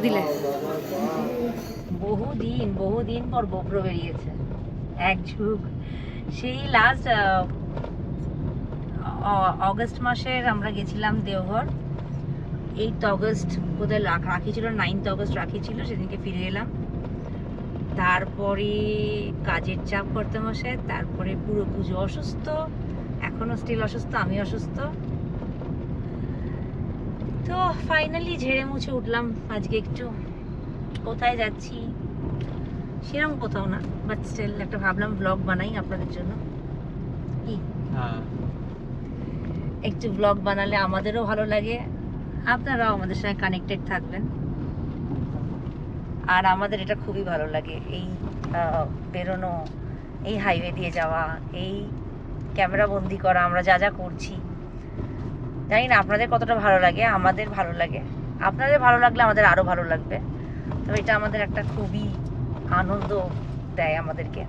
দিলে বহুদিন পর গোপ্রো বেরিয়েছে, এক যুগ। সেই লাস্ট অগস্ট মাসের আমরা গেছিলাম দেওঘর। 8 অগস্ট বোধহয় রাখি ছিল, 9 অগস্ট রাখি ছিল, সেদিনকে ফিরে এলাম। তারপরে কাজের চাপ করতে বসে, তারপরে পুরো পুজো অসুস্থ, এখনো স্টিল অসুস্থ, আমি অসুস্থ। তো ফাইনালি ঝেড়ে মুছে উঠলাম আজকে। একটু কোথায় যাচ্ছি সেরকম কোথাও না, বাট স্টিল একটা ভাবলাম ব্লগ বানাই আপনাদের জন্য। কি একটু ব্লগ বানালে আমাদেরও ভালো লাগে, আপনারাও আমাদের সঙ্গে কানেক্টেড থাকবেন। আর আমাদের এটা খুবই ভালো লাগে, এই বেরোনো, এই হাইওয়ে দিয়ে যাওয়া, এই ক্যামেরা বন্দি করা, আমরা যা যা করছি। জানি না আপনাদের কতটা ভালো লাগে, আমাদের ভালো লাগে। আপনাদের ভালো লাগলে আমাদের আরও ভালো লাগবে। তো এটা আমাদের একটা খুবই আনন্দ দেয় আমাদেরকে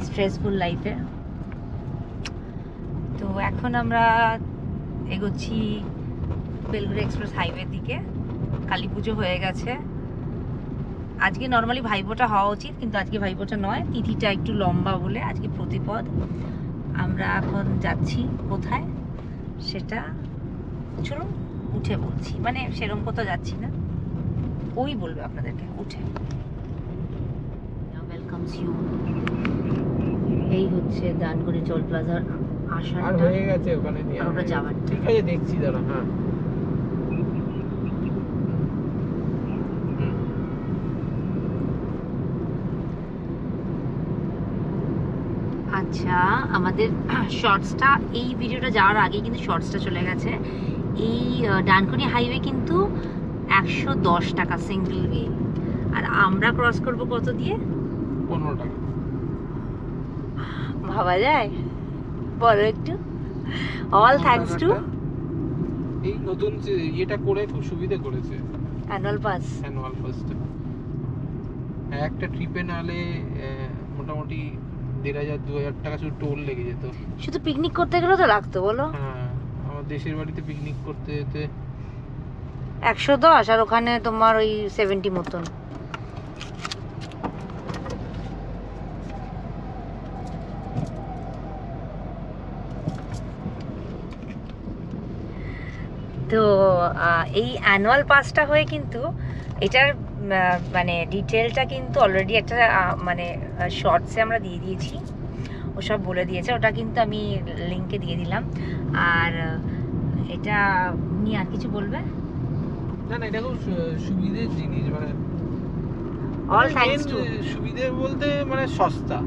স্ট্রেসফুল লাইফে। তো এখন আমরা এগোচ্ছি বেলগুড়ি এক্সপ্রেস হাইওয়ের দিকে। কালী পুজো হয়ে গেছে। আজকে নর্মালি ভাইফোঁটা হওয়া উচিত, কিন্তু আজকে ভাইফোঁটা নয়, তিথিটা একটু লম্বা বলে আজকে প্রতিপদ। আমরা এখন যাচ্ছি কোথায় সেটা চলুন উঠে বলছি, মানে সেরকম কোথাও যাচ্ছি না, ওই বলবে আপনাদেরকে উঠে। Welcomes you. এই হচ্ছে দানগুড়ি টোল প্লাজার আসার হয়ে গেছে, ওখানে দিয়ে আমরা যাবার। ঠিক আছে, দেখছি দাঁড়া। হ্যাঁ, আচ্ছা, আমাদের শর্টসটা, এই ভিডিওটা যাওয়ার আগে কিন্তু শর্টসটা চলে গেছে। এই ডানকুনি হাইওয়ে কিন্তু 110 টাকা সিঙ্গেল ওয়ে, আর আমরা ক্রস করব কত দিয়ে? 15 টাকা। ভাবা যায়? বলো একটু। অল থ্যাঙ্কস টু এই নতুন এটা করে খুব সুবিধা করেছে, অ্যানুয়াল পাসটা। একটা ট্রিপে নালে মোটামুটি 1,500-2,000 টাকা শুধু টোল লেগে যেত। শুধু পিকনিক করতে গেলেও তো লাগতো, বলো। হ্যাঁ, আমার দেশের বাড়িতে পিকনিক করতে যেতে 110, আর ওখানে তোমার ওই 70 মতন। তো এই অ্যানুয়াল পাসটা হয়ে কিন্তু এটার মানে ডিটেলটা কিন্তু অলরেডি একটা মানে শর্টসে আমরা দিয়ে দিয়েছি, ওসব বলে দিয়েছে, ওটা কিন্তু আমি লিঙ্কে দিয়ে দিলাম। আর এটা নিয়ে আর কিছু বলবে? না, এটা খুব সুবিধের জিনিস, মানে অল থ্যাঙ্কস টু। সুবিধে বলতে মানে সস্তা,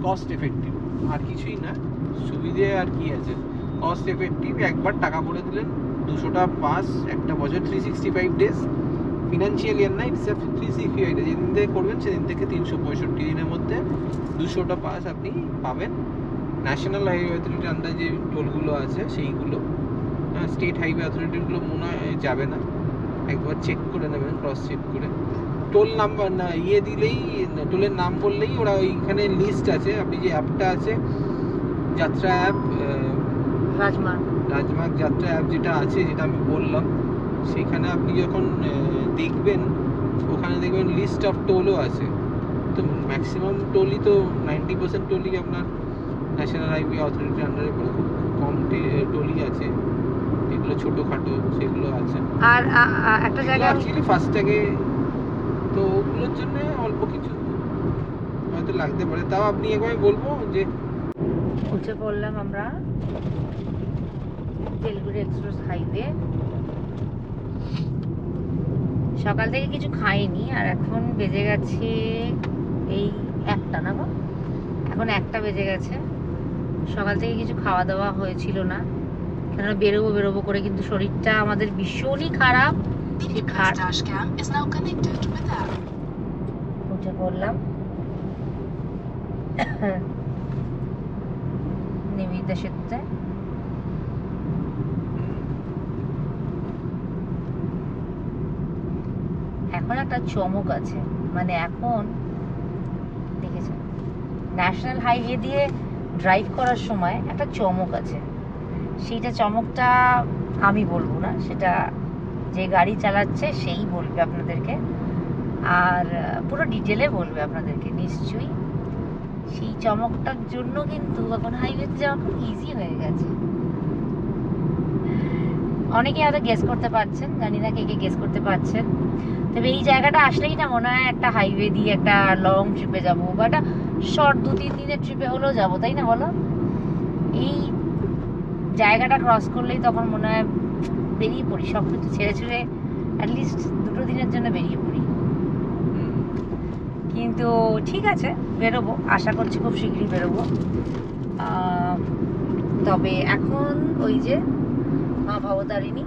কস্ট এফেক্টিভ, আর কিছুই না। সুবিধে আর কি আছে, কস্ট এফেক্টিভ। একবার টাকা করে দিলেন, 200টা পাস, একটা বছর, 365 ডেজ, ফিনান্সিয়াল ইয়ার না, ইটস 365 ডেজ। যেদিন থেকে করবেন সেদিন থেকে 365 দিনের মধ্যে 200টা পাস আপনি পাবেন। ন্যাশনাল হাইওয়ে অথরিটির আন্ডারে যে টোলগুলো আছে সেইগুলো, স্টেট হাইওয়ে অথরিটিগুলো মনে হয় যাবে না, একবার চেক করে নেবেন, ক্রস চেক করে। টোল নাম্বার না দিলেই, টোলের নাম বললেই ওরা ওইখানে লিস্ট আছে। আপনি যে অ্যাপটা আছে, যাত্রা অ্যাপ, রাজমার্গ যাত্রা অ্যাপ যেটা আছে, যেটা আমি বললাম, সেখানে আপনি যখন দেখবেন, ওখানে দেখবেন লিস্ট অফ টোলও আছে। তো ম্যাক্সিমাম টোলই, তো 90% টোলই আপনার ন্যাশনাল হাইওয়ে অথরিটির আন্ডারে পড়ে। খুব কম টোলই আছে যেগুলো ছোটোখাটো, সেগুলো আছে। আর একটা জায়গা অ্যাকচুয়ালি ফাস্ট্যাগে, তো ওগুলোর জন্য অল্প কিছু হয়তো লাগতে পারে। তাও আপনি একবার বলবো যে উঠে পড়লাম আমরা বেলগুড়ি এক্সপ্রেস হাইওয়ে। সকাল থেকে কিছু খাইনি, আর এখন বেজে গেছে এই 1টা না গো, এখন 1টা বেজে গেছে। সকাল থেকে কিছু খাওয়া দাওয়া হয়েছিল না, কেননা বেরোবো করে, কিন্তু শরীরটা আমাদের ভীষণই খারাপ। উঠে পড়লাম নিবেদিতা সেতুতে। এখন একটা চমক আছে, মানে এখন দেখেছেন ন্যাশনাল হাইওয়ে দিয়ে ড্রাইভ করার সময় একটা চমক আছে। সেইটা চমকটা আমি বলবো না, সেটা যে গাড়ি চালাচ্ছে সেই বলবে আপনাদেরকে, আর পুরো ডিটেলে বলবে আপনাদেরকে নিশ্চয়ই। সেই চমকটার জন্য কিন্তু এখন হাইওয়েতে যাওয়া খুব ইজি হয়ে গেছে। অনেকে হয়তো গেস করতে পারছেন, জানি না কে কে গেস করতে পারছেন। তবে এই জায়গাটা আসলেই না মনে হয় একটা হাইওয়ে দিয়ে একটা লং ট্রিপে যাবো, বা একটা শর্ট 2-3 দিনের ট্রিপে হলেও যাবো, তাই না বলো? এই জায়গাটা ক্রস করলেই তখন মনে হয় বেরিয়ে পড়ি, সব কিছু ছেড়ে ছুড়ে অ্যাটলিস্ট 2 দিনের জন্য বেরিয়ে পড়ি। কিন্তু ঠিক আছে, বেরোবো, আশা করছি খুব শীঘ্রই বেরোবো। তবে এখন ওই যে মা ভবতারিণী,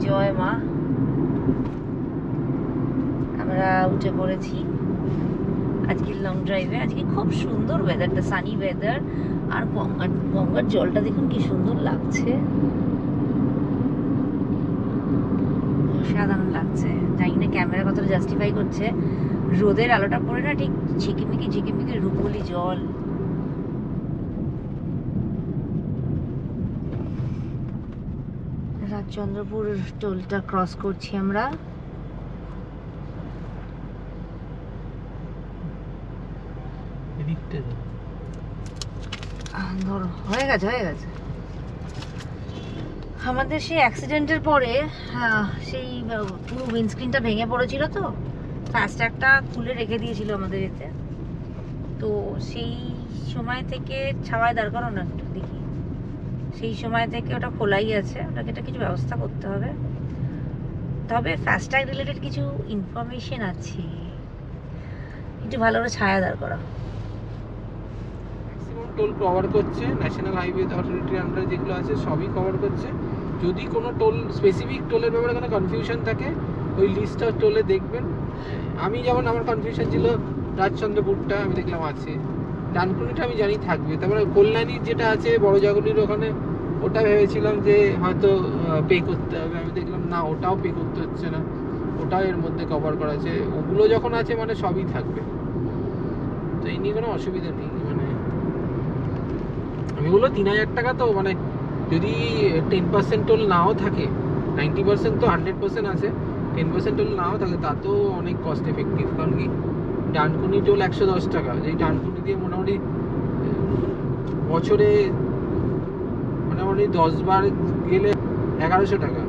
জয় মা, আমরা উঠে পড়েছি আজকের লং ড্রাইভে। আজকে খুব সুন্দর ওয়েদারটা, সানি ওয়েদার, আর গঙ্গার জলটা দেখুন কি সুন্দর লাগছে, অসাধারণ লাগছে। জানি না ক্যামেরা কতটা জাস্টিফাই করছে, রোদের আলোটা পড়ে না ঠিক ঝিকিমিকি ঝিকিমিকি রূপলি জল। রাজচন্দ্রপুর টোলটা ক্রস করছি আমরা। ধরো হয়ে গেছে। আমাদের সেই অ্যাক্সিডেন্টের পরে সেই পুরো উইন্ডস্ক্রিনটা ভেঙে পড়েছিল, তো ফাস্ট্যাগটা খুলে রেখে দিয়েছিল আমাদের এতে। তো সেই সময় থেকে ছাওয়ায় দাঁড় করো না একটু দেখি, সেই সময় থেকে ওটা খোলাই আছে, ওটাকে একটা কিছু ব্যবস্থা করতে হবে। তবে ফাস্ট্যাগ রিলেটেড কিছু ইনফরমেশন আছে, একটু ভালো করে ছায়া দাঁড় করা। টোল কভার করছে, ন্যাশনাল হাইওয়ে অথরিটির আন্ডারে যেগুলো আছে সবই কভার করছে। যদি কোনো টোল স্পেসিফিক টোলের ব্যাপারে কোনো কনফিউশন থাকে ওই লিস্টটা টোলে দেখবেন। আমি যেমন আমার কনফিউশন ছিল রাজচন্দ্রপুরটা, আমি দেখলাম আছে, ডানকুনিটা আমি জানি থাকবে, তারপরে কল্যাণীর যেটা আছে বড় জাগুলির ওখানে, ওটা ভেবেছিলাম যে হয়তো পে করতে হবে, আমি দেখলাম না ওটাও পে করতে হচ্ছে না, ওটাও এর মধ্যে কভার করা আছে। ওগুলো যখন আছে মানে সবই থাকবে, তো এই নিয়ে কোনো অসুবিধা নেই। মানে আমি বললো 3000 টাকা, তো মানে যদি 10% টোল নাও থাকে, 90% তো 100% আছে, 10% টোল নাও থাকে, তা তো অনেক কস্ট এফেক্টিভ। কারণ কি ডানকুনি টোল 110 টাকা, যেই ডানকুনি দিয়ে মোটামুটি বছরে মোটামুটি 10 বার গেলে 1100 টাকা,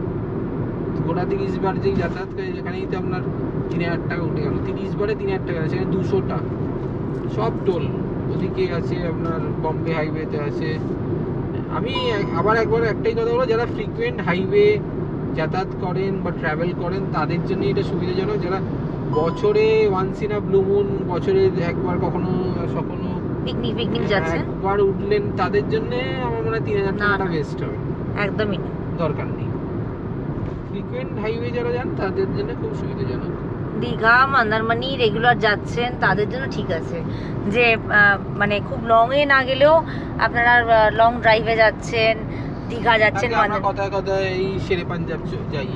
গোটা 30 বার যেই যাতায়াত করে যেখানেই তো আপনার 3000 টাকা উঠে গেল। 30 বারে 3000 টাকা, সেখানে 200টা সব টোল। ওদিকে আছে আপনার বম্বে হাইওয়েতে আছে। আমি আবার একবার একটাই কথা বলবো, যারা ফ্রিকুয়েন্ট হাইওয়ে যাতায়াত করেন বা ট্রাভেল করেন তাদের জন্য এটা সুবিধাজনক। যারা বছরে once in a blue moon, বছরে একবার কখনো পিকনিক যাচ্ছেন একবার উঠলেন, তাদের জন্য আমার মনে হয় 3000 টাকাটা বেস্ট হবে। একদমই না, দরকার নেই। ফ্রিকুয়েন্ট হাইওয়ে যারা যান তাদের জন্য খুব সুবিধাজনক। দীঘা মন্দারমণি রেগুলার যাচ্ছেন তাদের জন্য ঠিক আছে, যে মানে খুব লং এ না গেলেও আপনারা লং ড্রাইভে যাচ্ছেন, দীঘা যাচ্ছেন, কথায় কথায় এই শেরে পাঞ্জাব যাই,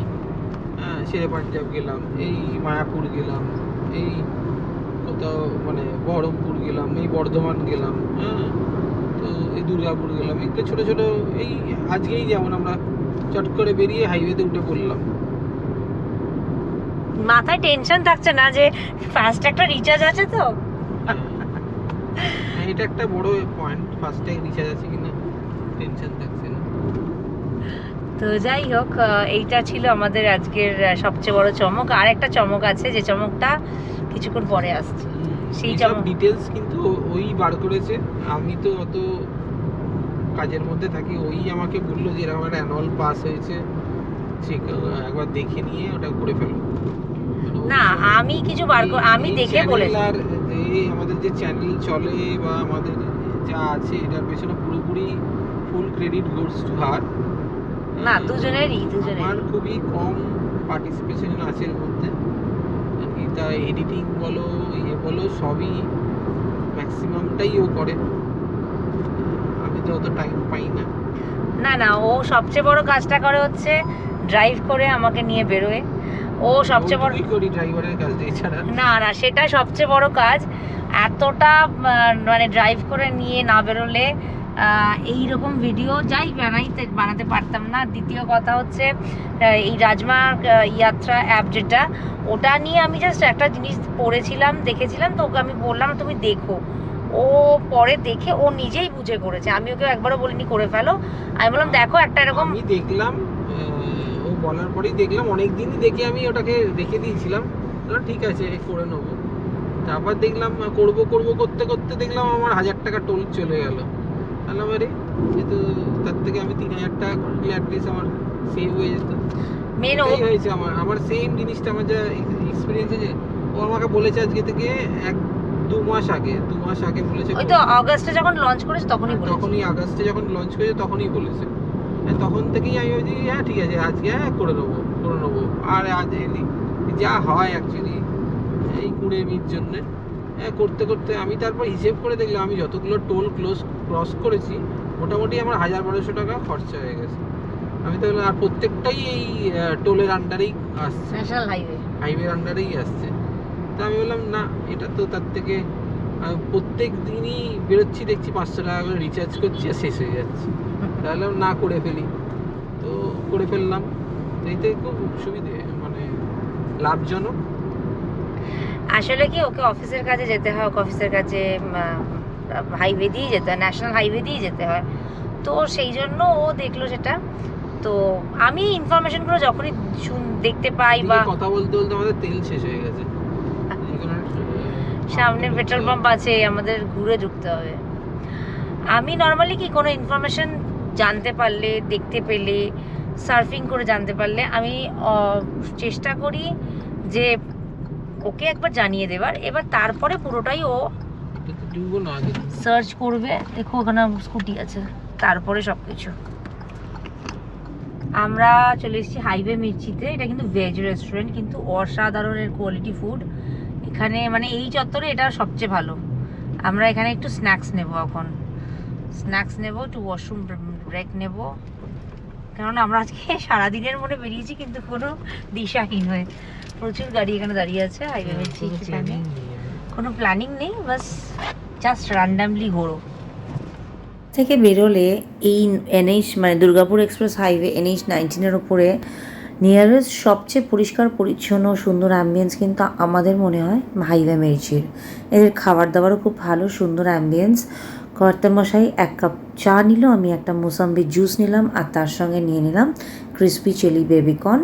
হ্যাঁ শেরে পাঞ্জাব গেলাম, এই মায়াপুর গেলাম, এই কোথাও মানে বহরমপুর গেলাম, এই বর্ধমান গেলাম, হ্যাঁ তো এই দুর্গাপুর গেলাম, এগুলো ছোটো ছোটো। এই আজকেই যেমন আমরা চট করে বেরিয়ে হাইওয়েতে উঠে পড়লাম, মাথায় টেনশন থাকছে না যে ফার্স্ট একটা রিচার্জ আছে, তো এটা একটা বড় পয়েন্ট, ফার্স্ট ট্যাগ রিচার্জ আছে কিনা টেনশন থাকছে না। তো যাই হোক, এইটা ছিল আমাদের আজকের সবচেয়ে বড় চমক। আর একটা চমক আছে, যে চমকটা কিছুক্ষণ পরে আসছে। সেই চমক ডিটেলস কিন্তু ওই বার করেছে, আমি তো অত কাজের মধ্যে থাকি। ওই আমাকে বললো যে এরকম একটা অ্যানুয়াল পাস হয়েছে, ঠিক একবার দেখে নিয়ে ওটা করে ফেলো। না আমি কিছু বার করে আমি দেখে বলেছি। আর আমাদের যে চ্যানেল চলে বা আমাদের যা আছে এটার পেছনে পুরোপুরি ফুল ক্রেডিট গোস টু হার। না দুজনেরই আমার খুবই কম পার্টিসিপেশন আছে এর মধ্যে। তা এডিটিং বলো বলো সবই ম্যাক্সিমামটাই ও করে, আমি তো অত টাইম পাই না। না ও সবচেয়ে বড় কাজটা করে হচ্ছে ড্রাইভ করে আমাকে নিয়ে বেরোয়। ও সবচেয়ে বড় করি ড্রাইভারের কাজ এছাড়া না সেটা সবচেয়ে বড় কাজ। এতটা মানে ড্রাইভ করে নিয়ে না বেরোলে এই রকম ভিডিও যাই বানাতে পারতাম না। দ্বিতীয় কথা হচ্ছে এই রাজমার্গ ইয়াত্রা অ্যাপ যেটা, ওটা নিয়ে আমি জাস্ট একটা জিনিস পড়েছিলাম, দেখেছিলাম, তো ওকে আমি বললাম তুমি দেখো। ও পরে দেখে ও নিজেই বুঝে করেছে, আমি ওকে একবারও বলিনি করে ফেলো। আমি বললাম দেখো একটা এরকম, আমি দেখলাম ও বলার পরেই দেখলাম, অনেক দিনই দেখে আমি ওটাকে রেখে দিয়েছিলাম, ঠিক আছে করে নেবো। তারপর দেখলাম করব করতে করতে দেখলাম আমার 1000 টাকা টোল চলে গেল। তাহলে আরে যেহেতু তার থেকে আমি 3000 টাকা করলে অ্যাটলিস্ট আমার সেভ হয়ে যেত। মেন হয়েছে আমার সেম জিনিসটা, আমার যা এক্সপিরিয়েন্স আছে, ও আমাকে বলেছে আজকে থেকে 2 মাস আগে বলেছে। ওই তো আগস্টে যখন লঞ্চ করেছে তখনই আগস্টে যখন লঞ্চ করেছে তখনই বলেছে। তখন থেকেই আমি বলছি হ্যাঁ ঠিক আছে আজকে করে নেবো। আর আজ এলি যা হয় অ্যাকচুয়ালি এই 20 মিনিট জন্যে করতে করতে আমি তারপর হিসেব করে দেখলাম আমি যতগুলো টোল ক্রস করেছি মোটামুটি আমার 1000-1200 টাকা খরচা হয়ে গেছে। আমি তো আর প্রত্যেকটাই এই টোলের আন্ডারেই আসছে, ন্যাশনাল হাইওয়ের আন্ডারেই আসছে। তো আমি বললাম না, এটা তো তার থেকে প্রত্যেক দিনই বেরোচ্ছি দেখছি 500 টাকা করে রিচার্জ করছি আর শেষ হয়ে যাচ্ছে, তাহলে না করে ফেলি। তো করে ফেললাম, এইতে খুব সুবিধে, মানে লাভজনক। আসলে কি ওকে অফিসের কাজে যেতে হয়, ওকে অফিসের কাছে হাইওয়ে দিয়ে যেতে হয়, ন্যাশনাল হাইওয়ে দিয়ে যেতে হয়, তো সেই জন্য ও দেখলো সেটা। তো আমি ইনফরমেশনগুলো যখনই দেখতে পাই বা কথা বলতে বলতে আমাদের তেল শেষ হয়ে গেছে, সামনে পেট্রোল পাম্প আছে, আমাদের ঘুরে ঢুকতে হবে। আমি নর্মালি কি কোনো ইনফরমেশন জানতে পারলে, দেখতে পেলে, সার্ফিং করে জানতে পারলে আমি চেষ্টা করি যে ওকে একবার জানিয়ে দেবার, এবার তারপরে পুরোটাই ও সার্চ করবে। দেখো ওখানে স্কুটি আছে, তারপরে সব কিছু। আমরা চলে এসেছি হাইওয়ে মির্চিতে। এটা কিন্তু ভেজ রেস্টুরেন্ট, কিন্তু অসাধারণের কোয়ালিটি ফুড এখানে, মানে এই চত্বরে এটা সবচেয়ে ভালো। আমরা এখানে একটু স্ন্যাক্স নেব, এখন স্ন্যাক্স নেব, একটু ওয়াশরুম ব্রেক নেব, কারণ আমরা আজকে সারাদিনের মনে বেরিয়েছি কিন্তু কোনো দিশাহীন হয়ে। প্রচুর গাড়ি এখানে দাঁড়িয়ে আছে হাইওয়ে মির্চি, এখানে কোনো প্ল্যানিং নেই, বাস জাস্ট র্যান্ডামলি ঘোরো। থেকে বেরোলে এই NH মানে দুর্গাপুর এক্সপ্রেস হাইওয়ে NH-19 ওপরে নিয়ারেস্ট সবচেয়ে পরিষ্কার পরিচ্ছন্ন সুন্দর অ্যাম্বিয়েন্স কিন্তু আমাদের মনে হয় হাইওয়ে মির্চির। এদের খাবার দাবারও খুব ভালো, সুন্দর অ্যাম্বিয়েন্স। কর্তামশাই 1 কাপ চা নিল, আমি একটা মোসাম্বি জুস নিলাম, আর তার সঙ্গে নিয়ে নিলাম ক্রিসপি চিলি বেবিকর্ন।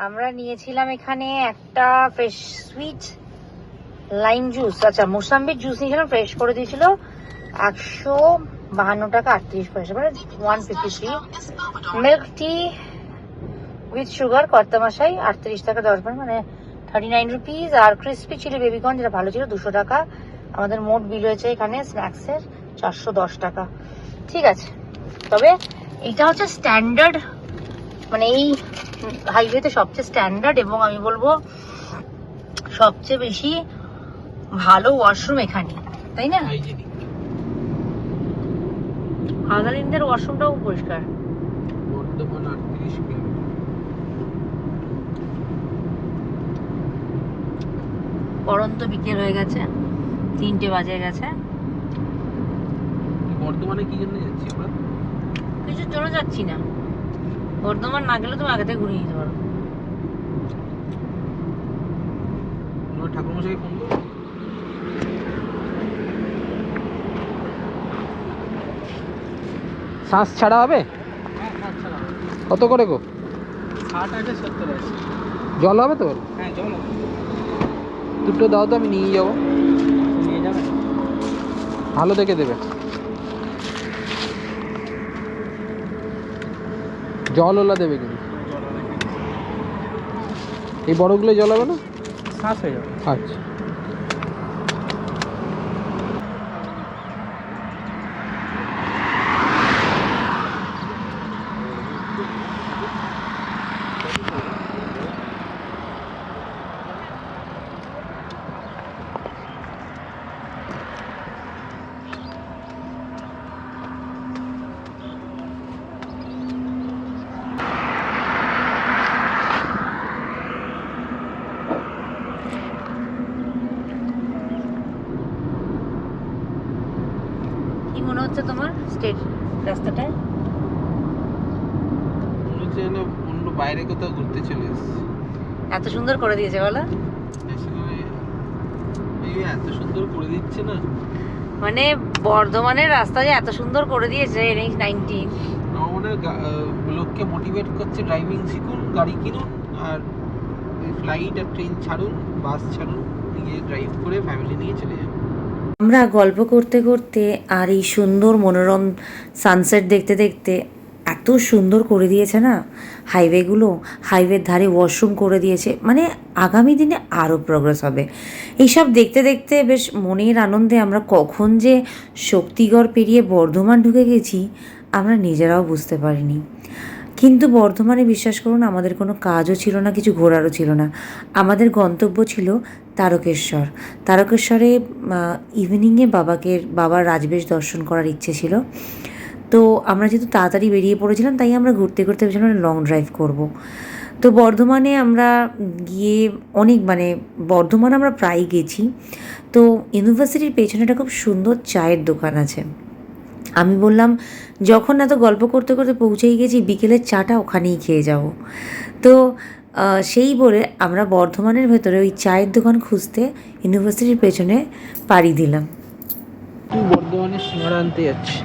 আমরা নিয়েছিলাম এখানে একটা ফ্রেশ সুইট লাইম জুস, আচ্ছা মোসাম্বির জুস নিয়েছিলাম, ফ্রেশ করে দিয়েছিল 152 টাকা 38 পয়সা, মানে 153। মিল্ক টি উইথ সুগার কর্তামশাই 38 টাকা 10 পয়সা, মানে 39 রুপিস। আর ক্রিসপি চিলি বেবিকর্ন যেটা ভালো ছিল 200 টাকা। আমাদের মোট বিল হয়েছে এখানে স্ন্যাক্সের 410 টাকা। ঠিক আছে, তবে এটা হচ্ছে স্ট্যান্ডার্ড, মানে এই হাইওয়েতে সবচেয়ে স্ট্যান্ডার্ড, এবং আমি বলবো সবচেয়ে বেশি ভালো ওয়াশরুম এখানে, তাই না? হাজারিনদের ওয়াশরুমটাও পরিষ্কার। বর্ধমান 38 কিলোমিটার। পরন্ত বিকেল হয়ে গেছে, 3টে বাজে গেছে। বর্ধমানে কি জন্য যাচ্ছি আমরা? কিছুর জন্য যাচ্ছি না, বর্ধমান না গেলে তুমি আগে থেকে ঘুরে নিতে পারো। ঠাকুরমশাইকে ফোন করো। শ্বাস ছাড়া হবে? কত করে গো? 60 আছে 70 আছে। জল হবে তো? হ্যাঁ জল হবে। দুটো দাও তো, আমি নিয়ে যাবো। নিয়ে যাবে? ভালো দেখে দেবে। জল ওলা দেবে কিন্তু। এই বড়গুলো জল হবে না? শ্বাস হয়ে যাবে। আচ্ছা। স্টেট রাস্তাটায়? মনে হচ্ছে যেন অন্য বাইরে কোথাও ঘুরতে চলে এসেছি। এত সুন্দর করে দিয়েছে বলো। এই এত সুন্দর করে দিচ্ছে না, মানে বর্ধমানের রাস্তা যে এত সুন্দর করে দিয়েছে NH-19। আমাদের লোককে মোটিভেট করছে ড্রাইভিং শিখুন, গাড়ি কিনুন, আর ফ্লাইট আর ট্রেন ছাড়ুন, বাস ছাড়ুন, নিয়ে ড্রাইভ করে ফ্যামিলি নিয়ে চলে যান। আমরা গল্প করতে করতে আর এই সুন্দর মনোরম সানসেট দেখতে দেখতে এত সুন্দর করে দিয়েছে না হাইওয়েগুলো, হাইওয়ের ধারে ওয়াশরুম করে দিয়েছে, মানে আগামী দিনে আরও প্রোগ্রেস হবে। এইসব দেখতে দেখতে বেশ মনের আনন্দে আমরা কখন যে শক্তিগড় পেরিয়ে বর্ধমান ঢুকে গেছি আমরা নিজেরাও বুঝতে পারিনি। কিন্তু বর্ধমানে বিশ্বাস করুন আমাদের কোনো কাজও ছিল না, কিছু ঘোরারও ছিল না। আমাদের গন্তব্য ছিল তারকেশ্বর। তারকেশ্বরে ইভিনিংয়ে বাবার রাজবেশ দর্শন করার ইচ্ছে ছিল। তো আমরা যেহেতু তাড়াতাড়ি বেরিয়ে পড়েছিলাম তাই আমরা ঘুরতে ঘুরতে ভেবেছিলাম লং ড্রাইভ করব। তো বর্ধমানে আমরা গিয়ে বর্ধমান আমরা প্রায় গেছি। তো ইউনিভার্সিটির পেছনে একটা খুব সুন্দর চায়ের দোকান আছে। আমি বললাম যখন এত গল্প করতে করতে পৌঁছেই গেছি বিকেলের চাটা ওখানেই খেয়ে যাব। তো সেই বলে আমরা বর্ধমানের ভেতরে ওই চায়ের দোকান খুঁজতে ইউনিভার্সিটির পেছনে পাড়ি দিলাম। বর্ধমানের সিঙ্গাড়া আনতে যাচ্ছি।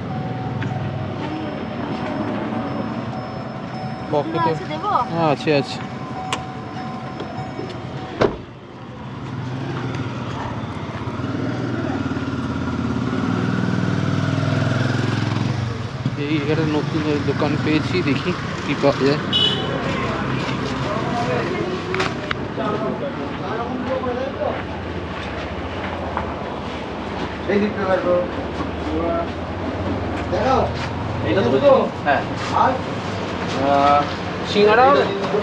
হ্যাঁ আছে আছে। এই একটা নতুন দোকান পেয়েছি, দেখি কি পাওয়া যায়। সিঙ্গাড়া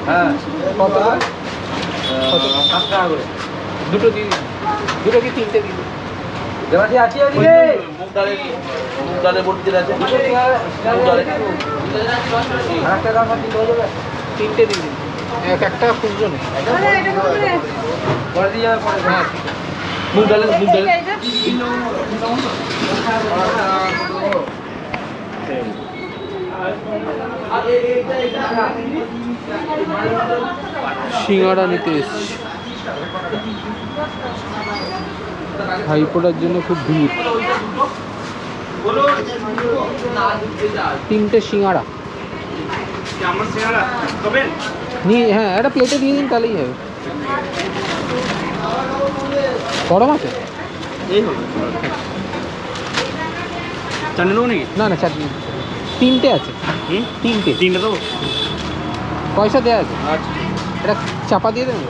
হ্যাঁ কত টাকা করে? দুটো দিন, দুটো কি তিনটে দিন? তিনটে দিন, একটা খুঁজছো না? হ্যাঁ মুগ ডালের সিঙ্গাড়া নিতে এসছি। ভাইফোঁটার জন্য খুব ভিড়। তিনটে সিঙ্গাড়া নিয়ে, হ্যাঁ একটা প্লেটে দিয়ে দিন তাহলেই হবে। গরম আছে? চাটনি দেবো নাকি? না না চাটনি, তিনটে আছে। তিনটে তো পয়সা দেওয়া আছে। আচ্ছা এটা চাপা দিয়ে দেবেন।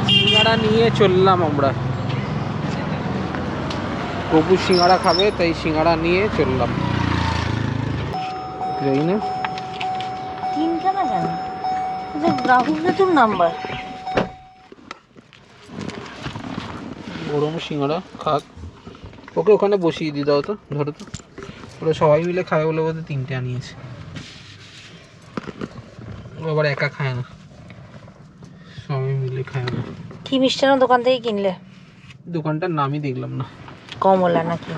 সিঙ্গাড়া নিয়ে চললাম আমরা, প্রভু সিঙ্গাড়া খাবে তাই সিঙ্গাড়া নিয়ে চললাম। যাই না তিনখানা কেন? রাহুলের তোর নাম্বার। গরম সিঙ্গাড়া খাক, ওকে ওখানে বসিয়ে দিয়ে দাও তো, ধরো তো। ওরা সবাই মিলে খাবে বলে বোধহয় তিনটে আনিয়েছে, ও আবার একা খায় না, সবাই মিলে খায় না। কি মিষ্টান্ন দোকান থেকে কিনলে? দোকানটার নামই দেখলাম না। কমলা না কি?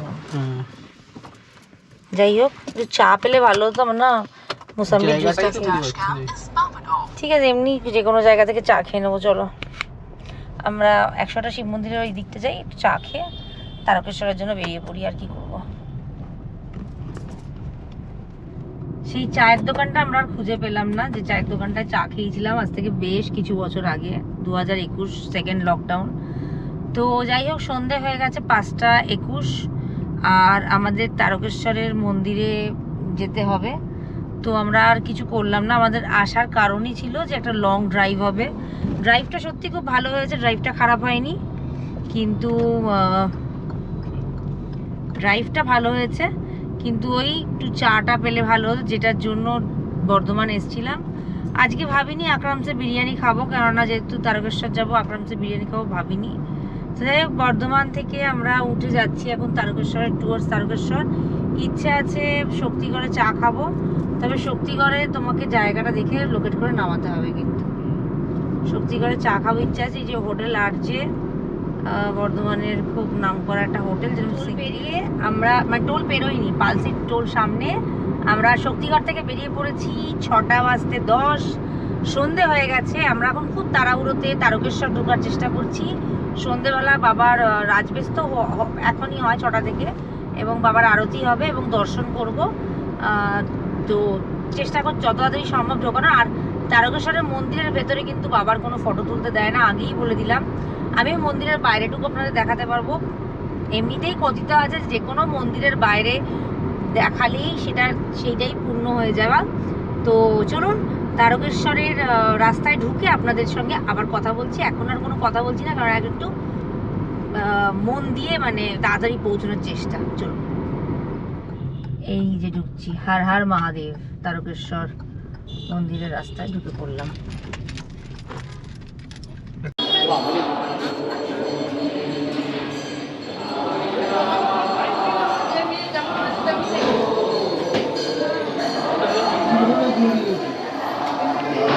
যাই হোক চা পেলে ভালো হতো। আমার না মোসাম্বির জুসটা। ঠিক আছে এমনি যে কোনো জায়গা থেকে চা খেয়ে নেবো। চলো আমরা 100টা শিব মন্দিরের ওই দিকটা যাই, একটু চা খেয়ে তারকেশ্বরের জন্য বেরিয়ে পড়ি। আর কি করবো, সেই চায়ের দোকানটা আমরা আর খুঁজে পেলাম না, যে চায়ের দোকানটায় চা খেয়েছিলাম আজ থেকে বেশ কিছু বছর আগে, 2021 সেকেন্ড লকডাউন। তো যাই হোক সন্ধে হয়ে গেছে 5টা 21, আর আমাদের তারকেশ্বরের মন্দিরে যেতে হবে। তো আমরা আর কিছু করলাম না, আমাদের আসার কারণই ছিল যে একটা লং ড্রাইভ হবে। ড্রাইভটা সত্যি খুব ভালো হয়েছে, ড্রাইভটা খারাপ হয়নি, কিন্তু ড্রাইভটা ভালো হয়েছে, কিন্তু ওই একটু চাটা পেলে ভালো হতো, যেটার জন্য বর্ধমান এসেছিলাম। আজকে ভাবিনি আকরামসে বিরিয়ানি খাবো, কেননা যেহেতু তারকেশ্বর যাবো আকরামসে বিরিয়ানি খাবো ভাবিনি। তো যাই হোক বর্ধমান থেকে আমরা উঠে যাচ্ছি এখন তারকেশ্বরের টুয়ার্ডস তারকেশ্বর। ইচ্ছে আছে শক্তিগড়ে চা খাবো, তবে শক্তিগড়ে তোমাকে জায়গাটা দেখে লোকেট করে নামাতে হবে কিন্তু। শক্তিগড়ে চা খাবো ইচ্ছা আছে। এই যে হোটেল আর্চে, বর্ধমানের খুব নামকরা একটা হোটেল, যেমন বেরিয়ে আমরা মানে টোল পেরোইনি, পালসির টোল সামনে। আমরা শক্তিগড় থেকে বেরিয়ে পড়েছি 6:10 সন্ধে হয়ে গেছে। আমরা এখন খুব তাড়াহুড়োতে তারকেশ্বর ঢোকার চেষ্টা করছি। সন্ধেবেলা বাবার রাজবেশ তো এখনই হয় 6টা থেকে, এবং বাবার আরতি হবে এবং দর্শন করব। তো চেষ্টা কর যত তাড়াতাড়ি সম্ভব ঢোকানোর। আর তারকেশ্বরের মন্দিরের ভেতরে কিন্তু বাবার কোনো ফটো তুলতে দেয় না, আগেই বলে দিলাম। আমি মন্দিরের বাইরেটুকু আপনাদের দেখাতে পারবো। এমনিতেই কথিত আছে যে কোনো মন্দিরের বাইরে দেখালেই সেইটাই পূর্ণ হয়ে যাওয়া। তো চলুন তারকেশ্বরের রাস্তায় ঢুকে আপনাদের সঙ্গে আবার কথা বলছি। এখন আর কোনো কথা বলছি না, কারণ একটু মন দিয়ে মানে তাড়াতাড়ি পৌঁছানোর চেষ্টা। চলুন, এই যে ঢুকছি, হর হর মহাদেব, তারকেশ্বর মন্দিরের রাস্তায় ঢুকে পড়লাম।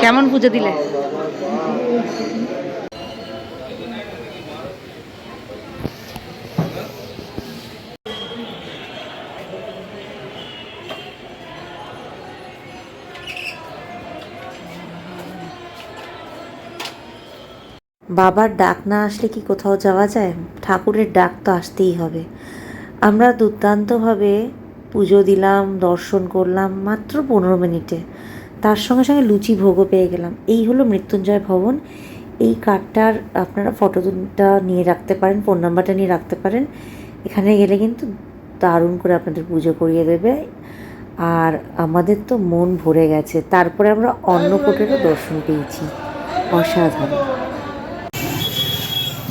কেমন পুজো দিলে? বাবার ডাক না আসলে কি কোথাও যাওয়া যায়? ঠাকুরের ডাক তো আসতেই হবে। আমরা দুর্দান্তভাবে পুজো দিলাম, দর্শন করলাম মাত্র 15 মিনিটে। তার সঙ্গে সঙ্গে লুচি ভোগও পেয়ে গেলাম। এই হলো মৃত্যুঞ্জয় ভবন। এই কার্ডটার আপনারা ফটোটা নিয়ে রাখতে পারেন, ফোন নাম্বারটা নিয়ে রাখতে পারেন। এখানে গেলে কিন্তু দারুণ করে আপনাদের পুজো করিয়ে দেবে। আর আমাদের তো মন ভরে গেছে। তারপরে আমরা অন্নকূটেরও দর্শন পেয়েছি, অসাধারণ।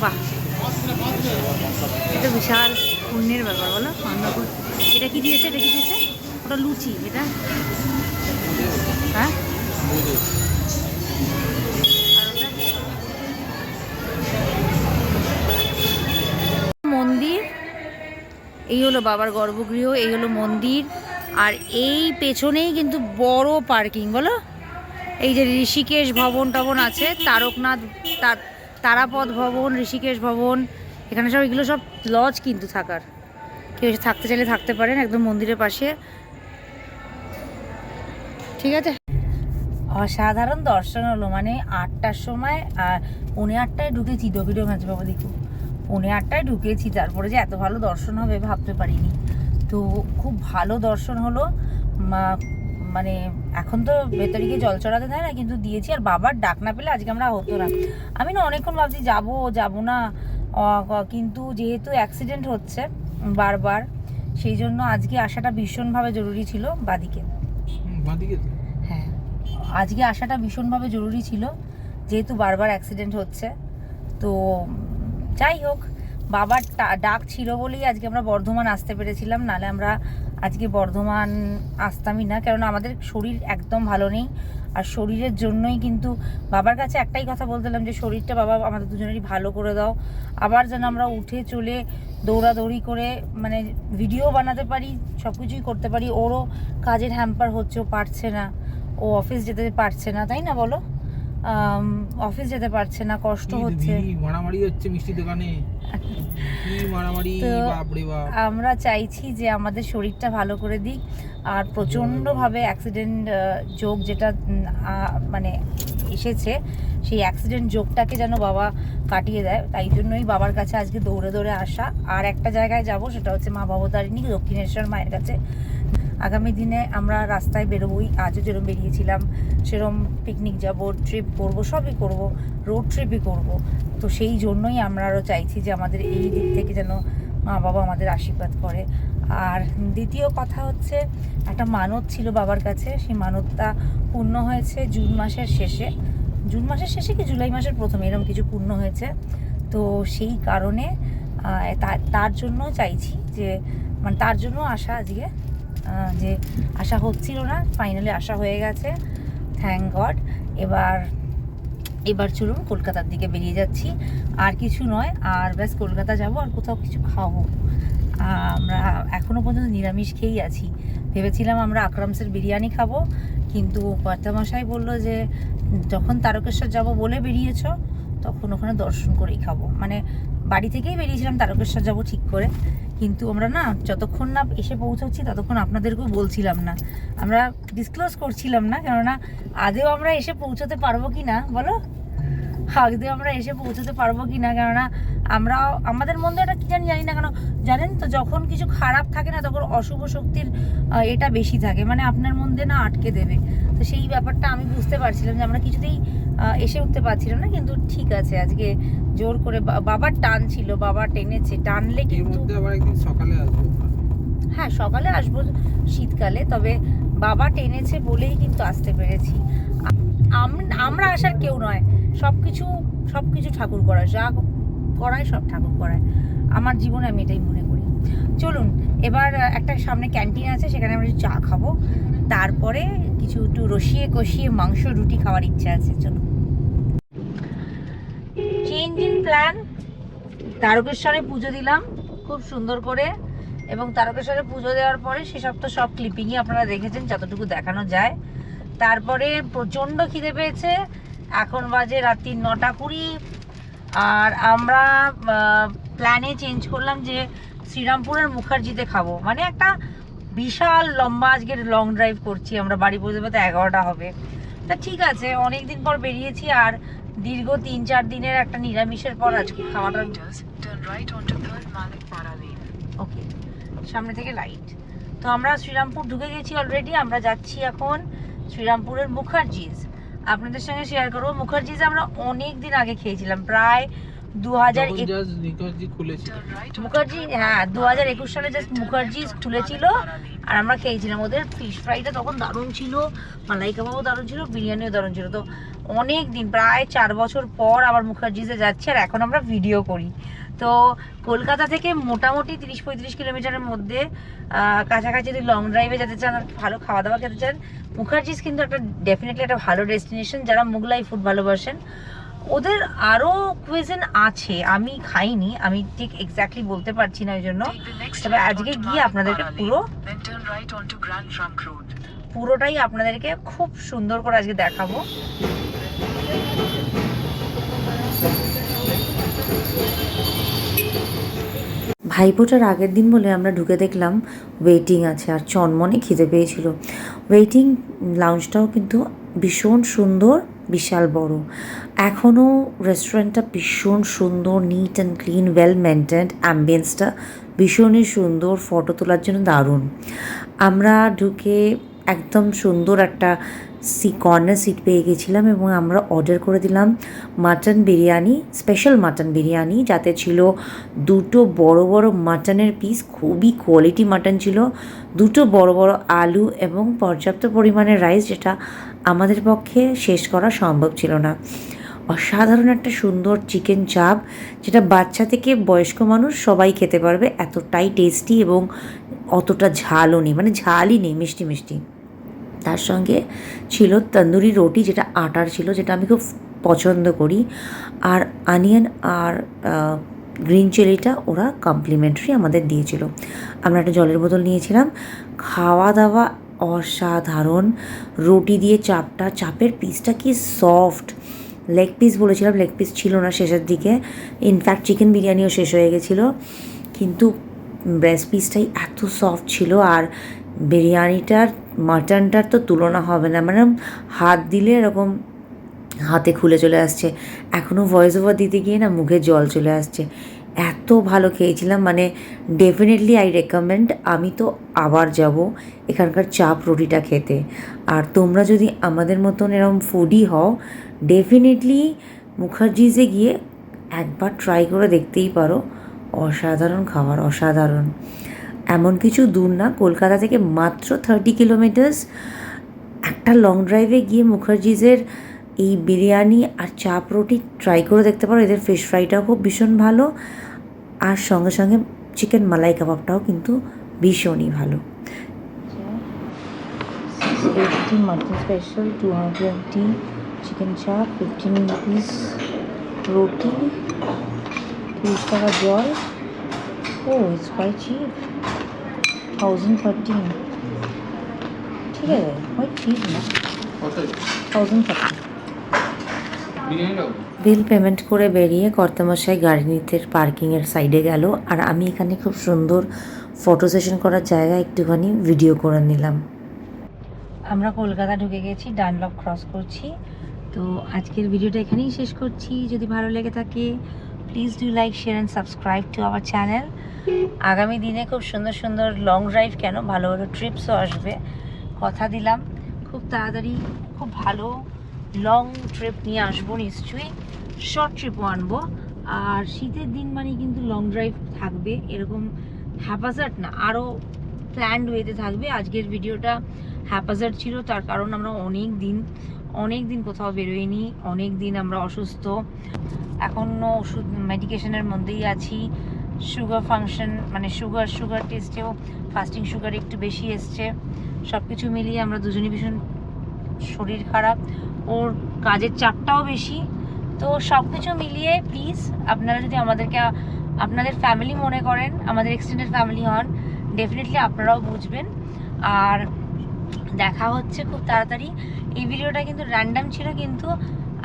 বাহ, এটা বিশাল পুণ্যের ব্যাপার বলো। অন্নকূট, এটা কি দিয়েছে? এটা কি দিয়েছে? ওটা লুচি, এটা হ্যাঁ। মন্দির, এই হলো বাবার গর্ভগৃহ, এই হলো মন্দির। আর এই পেছনেই কিন্তু বড় পার্কিং বলো। এই যে ঋষিকেশ ভবন টবন আছে, তারকনাথ, তারাপদ ভবন, ঋষিকেশ ভবন, এখানে সব এগুলো সব লজ কিন্তু থাকার। কেউ থাকতে চাইলে থাকতে পারেন একদম মন্দিরের পাশে। ঠিক আছে, অসাধারণ দর্শন হলো। মানে 8টার সময়, আর 8:45 ঢুকেছি। ভিডিও মাঝে বাবা দেখো, 8:45 ঢুকেছি। তারপরে যে এত ভালো দর্শন হবে ভাবতে পারিনি। তো খুব ভালো দর্শন হলো। মানে এখন তো ভেতরে গিয়ে জল চড়াতে দেয় না, কিন্তু দিয়েছি। আর বাবার ডাক না পেলে আজকে আমরা হতো না। আমি না অনেকক্ষণ ভাবছি যাবো না, কিন্তু যেহেতু অ্যাক্সিডেন্ট হচ্ছে বারবার, সেই জন্য আজকে আসাটা ভীষণভাবে জরুরি ছিল। বাদিকে হ্যাঁ, আজকে আসাটা ভীষণভাবে জরুরি ছিল, যেহেতু বারবার অ্যাক্সিডেন্ট হচ্ছে। তো যাই হোক, বাবার ডাক ছিল বলেই আজকে আমরা বর্ধমান আসতে পেরেছিলাম, নাহলে আমরা আজকে বর্ধমান আসতামই না। কারণ আমাদের শরীর একদম ভালো নেই। আর শরীরের জন্যই কিন্তু বাবার কাছে একটাই কথা বলতেলাম যে শরীরটা বাবা আমাদের দুজনেরই ভালো করে দাও। আবার যেন আমরা উঠে চলে দৌড়াদৌড়ি করে মানে ভিডিও বানাতে পারি, সব কিছুই করতে পারি। ওরও কাজের হ্যাম্পার হচ্ছে, ও পারছে না, ও অফিস যেতে পারছে না, তাই না বলো? অফিস যেতে পারছে না, কষ্ট হচ্ছে, মারামারি হচ্ছে মিষ্টি দোকানে, কি মারামারি, বাপ রে বাপ। আমরা চাইছি যে আমাদের শরীরটা ভালো করে দিক। আর প্রচণ্ডভাবে অ্যাক্সিডেন্ট যোগ যেটা মানে এসেছে, সেই অ্যাক্সিডেন্ট যোগটাকে যেন বাবা কাটিয়ে দেয়। তাই জন্যই বাবার কাছে আজকে দৌড়ে দৌড়ে আসা। আর একটা জায়গায় যাব, সেটা হচ্ছে মা ভবতারিণী দক্ষিণেশ্বর মায়ের কাছে। আগামী দিনে আমরা রাস্তায় বেরোবই। আজও যেরকম বেরিয়েছিলাম সেরকম পিকনিক যাব, ট্রিপ করব, সবই করব, রোড ট্রিপই করব। তো সেই জন্যই আমরা আরও চাইছি যে আমাদের এই দিক থেকে যেন মা বাবা আমাদের আশীর্বাদ করে। আর দ্বিতীয় কথা হচ্ছে, একটা মানত ছিল বাবার কাছে, সেই মানতটা পূর্ণ হয়েছে জুন মাসের শেষে কি জুলাই মাসের প্রথমে, এরকম কিছু পূর্ণ হয়েছে। তো সেই কারণে তার জন্য চাইছি যে মানে তার জন্য আসা আজকে, যে আশা হচ্ছিল না, ফাইনালি আশা হয়ে গেছে, থ্যাংক গড। এবার চলুন কলকাতার দিকে বেরিয়ে যাচ্ছি। আর কিছু নয়, আর ব্যাস কলকাতা যাব, আর কোথাও কিছু খাবো। আমরা এখনও পর্যন্ত নিরামিষ খেয়েই আছি। ভেবেছিলাম আমরা আকরামসের বিরিয়ানি খাবো, কিন্তু কর্তামশাই বললো যে যখন তারকেশ্বর যাব বলে বেরিয়েছো তখন ওখানে দর্শন করেই খাবো। মানে বাড়ি থেকেই বেরিয়েছিলাম তারকেশ্বর যাব ঠিক করে, কিন্তু আমরা না যতক্ষণ না এসে পৌঁছচ্ছি ততক্ষণ আপনাদেরকেও বলছিলাম না, আমরা ডিসক্লোজ করছিলাম না, কেননা আদেও আমরা এসে পৌঁছতে পারবো কি না বলো, আদেও আমরা এসে পৌঁছতে পারবো কি না, কেননা আমরা আমাদের মধ্যে এটা কি জানি না কেন জানেন তো, যখন কিছু খারাপ থাকে না তখন অশুভ শক্তির এটা বেশি থাকে, মানে আপনার মধ্যে না আটকে দেবে। তো সেই ব্যাপারটা আমি বুঝতে পারছিলাম যে আমরা কিছুতেই এসে উঠতে পারছিলাম না, কিন্তু ঠিক আছে আজকে জোর করে বাবার টান ছিল, বাবা টেনেছে, টানলে কিন্তু আবার একদিন সকালে আসবো। হ্যাঁ সকালে আসবো শীতকালে, তবে বাবা টেনেছে বলেই কিন্তু আসতে পেরেছি। আমরা আসার কেউ নয়, সব কিছু ঠাকুর করায়, যা করায় সব ঠাকুর করায়, আমার জীবনে আমি এটাই মনে করি। চলুন এবার একটা সামনে ক্যান্টিন আছে, সেখানে আমরা চা খাবো, তারপরে কিছু একটু রসিয়ে কষিয়ে মাংস রুটি খাওয়ার ইচ্ছা আছে। চলুন, চেঞ্জ ইন প্ল্যান। তারকেশ্বরে পুজো দিলাম খুব সুন্দর করে, এবং তারকেশ্বরে পুজো দেওয়ার পরে সেসব তো সব ক্লিপিংই আপনারা দেখেছেন যতটুকু দেখানো যায়। তারপরে প্রচণ্ড খিদে পেয়েছে, এখন বাজে রাত্রি 9:20, আর আমরা প্ল্যানে চেঞ্জ করলাম যে শ্রীরামপুরের মুখার্জিতে খাবো, মানে একটা বিশাল লম্বা আজকের লং ড্রাইভ করছি আমরা, বাড়ি পৌঁছতে পৌঁছতে 11টা হবে। তা ঠিক আছে, অনেক দিন পর বেরিয়েছি, আর দীর্ঘ 3-4 দিনের একটা নিরামিষের পর আজকে খাওয়াটা। ওকে, সামনে থেকে লাইট। তো আমরা শ্রীরামপুর ঢুকে গেছি অলরেডি, আমরা যাচ্ছি এখন শ্রীরামপুরের মুখার্জিজ। আপনাদের সঙ্গে শেয়ার করবো, মুখার্জিজ আমরা অনেক দিন আগে খেয়েছিলাম, প্রায় 2021 মুখার্জি, হ্যাঁ 2021 সালে জাস্ট মুখার্জিজ খুলেছিল, আর আমরা খেয়েছিলাম। ওদের ফিশ ফ্রাইটা তখন দারুণ ছিল, মালাই কাবাবও দারুণ ছিল, বিরিয়ানিও দারুণ ছিল। তো অনেক দিন, প্রায় 4 বছর পর আবার মুখার্জিজে যাচ্ছি, আর এখন আমরা ভিডিও করি। তো কলকাতা থেকে মোটামুটি 30-35 কিলোমিটারের মধ্যে, কাছাকাছি যদি লং ড্রাইভে যেতে চান আর ভালো খাওয়া দাওয়া খেতে চান, মুখার্জিজ কিন্তু একটা ডেফিনেটলি একটা ভালো ডেস্টিনেশন যারা মুঘলাই ফুড ভালোবাসেন। ওদের আরও কুইজিন আছে, আমি খাইনি, আমি ঠিক এক্স্যাক্টলি বলতে পারছি না ওই জন্য, তবে আজকে গিয়ে আপনাদেরকে পুরোটাই আপনাদেরকে খুব সুন্দর করে আজকে দেখাবো। ভাইফোঁটার আগের দিন বলে আমরা ঢুকে দেখলাম ওয়েটিং আছে, আর চনমনে খিদে পেয়েছিল। ওয়েটিং লাউঞ্জটাও কিন্তু ভীষণ সুন্দর, বিশাল বড়। এখনও রেস্টুরেন্টটা ভীষণ সুন্দর, neat and clean, well maintained, অ্যাম্বিয়েন্সটা ভীষণই সুন্দর, ফটো তোলার জন্য দারুণ। আমরা ঢুকে একদম সুন্দর একটা কর্নার সিট পেয়ে গেছিলাম, এবং আমরা অর্ডার করে দিলাম mutton biryani, special mutton biryani, যাতে ছিল 2টো বড় বড় মাটনের পিস, খুবই কোয়ালিটি মাটন ছিল, 2টো বড় বড় আলু এবং পর্যাপ্ত পরিমাণে রাইস, যেটা আমাদের পক্ষে শেষ করা সম্ভব ছিল না। অসাধারণ একটা সুন্দর চিকেন চাপ, যেটা বাচ্চা থেকে বয়স্ক মানুষ সবাই খেতে পারবে, এতটাই টেস্টি, এবং অতটা ঝালও নেই, মানে ঝালই নেই, মিষ্টি মিষ্টি। তার সঙ্গে ছিল তন্দুরি রুটি, যেটা আটার ছিল, যেটা আমি খুব পছন্দ করি, আর অনিয়ন আর গ্রিন চিলিটা ওরা কমপ্লিমেন্টারি আমাদের দিয়েছিল। আমরা একটা জলের বোতল নিয়েছিলাম। খাওয়া দাওয়া অসাধারণ, রুটি দিয়ে চাপটা, চাপের পিসটা কি সফট, লেগ পিস বলেছিলাম, লেগ পিস ছিল না শেষের দিকে, ইনফ্যাক্ট চিকেন বিরিয়ানিও শেষ হয়ে গেছিলো, কিন্তু ব্রেস্ট পিসটাই এত সফট ছিল, আর বিরিয়ানিটার মাটনটার তো তুলনা হবে না, মানে হাত দিলে এরকম হাতে খুলে চলে আসছে, এখনও ভয়েস ওভার দিতে গিয়ে না মুখে জল চলে আসছে, এত ভালো খেয়েছিলাম। মানে ডেফিনেটলি আই রেকমেন্ড, আমি তো আবার যাব এখানকার চাপ রুটিটা খেতে। আর তোমরা যদি আমাদের মতন এরকম ফুডি হও, ডেফিনেটলি মুখার্জিজে গিয়ে একবার ট্রাই করে দেখতেই পারো, অসাধারণ খাবার, অসাধারণ। এমন কিছু দূর না, কলকাতা থেকে মাত্র 30 কিলোমিটার্স। একটা লং ড্রাইভে গিয়ে মুখার্জিজের এই বিরিয়ানি আর চাপ রুটি ট্রাই করে দেখতে পারো, এদের ফিশ ফ্রাইটাও খুব ভীষণ ভালো, আর সঙ্গে সঙ্গে চিকেন মালাই কাবাবটাও কিন্তু ভীষণই ভালো। মাটন স্পেশাল 220, চিকেন চাপ 15 রুপিস, রুটি 30 টাকা, জল, ও ইটস কোয়াইট চিপ, 1013। ঠিক আছে ওই ঠিক না কত 1030 বিরিয়ানি দাও বিল পেমেন্ট করে বেরিয়ে কর্তামশাই গাড়ি নিতে পার্কিংয়ের সাইডে গেল, আর আমি এখানে খুব সুন্দর ফটো সেশন করার জায়গা একটুখানি ভিডিও করে নিলাম। আমরা কলকাতা ঢুকে গেছি, ডানলপ ক্রস করছি। তো আজকের ভিডিওটা এখানেই শেষ করছি। যদি ভালো লেগে থাকে please do like share and subscribe to our channel. আগামী দিনে খুব সুন্দর সুন্দর লং ড্রাইভ কেন ভালো ভালো ট্রিপসও আসবে, কথা দিলাম। খুব তাড়াতাড়ি খুব ভালো লং ট্রিপ নিয়ে আসবো নিশ্চয়ই, শর্ট ট্রিপও আনবো। আর শীতের দিন মানে কিন্তু লং ড্রাইভ থাকবে, এরকম হ্যাপাজার্ড না, আরও প্ল্যান্ড ওয়েতে থাকবে। আজকের ভিডিওটা হ্যাপাজার্ড ছিল, তার কারণ আমরা অনেক দিন কোথাও বেরোইনি, অনেক দিন আমরা অসুস্থ, এখনও ওষুধ মেডিকেশনের মধ্যেই আছি। সুগার ফাংশন মানে সুগার টেস্টেও ফাস্টিং সুগার একটু বেশি এসছে। সব কিছু মিলিয়ে আমরা দুজনই ভীষণ শরীর খারাপ, ওর কাজের চাপটাও বেশি। তো সব কিছু মিলিয়ে প্লিজ আপনারা যদি আমাদেরকে আপনাদের ফ্যামিলি মনে করেন, আমাদের এক্সটেন্ডেড ফ্যামিলি হন, ডেফিনেটলি আপনারাও বুঝবেন। আর দেখা হচ্ছে খুব তাড়াতাড়ি। এই ভিডিওটা কিন্তু র্যান্ডম ছিল, কিন্তু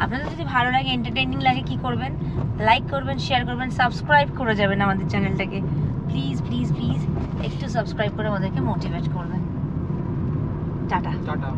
আপনাদের যদি ভালো লাগে, এন্টারটেইনিং লাগে, কি করবেন? লাইক করবেন, শেয়ার করবেন, সাবস্ক্রাইব করে যাবেন আমাদের চ্যানেলটাকে। প্লিজ প্লিজ প্লিজ একটু সাবস্ক্রাইব করে আমাদেরকে মোটিভেট করবেন। টাটা। টাটা।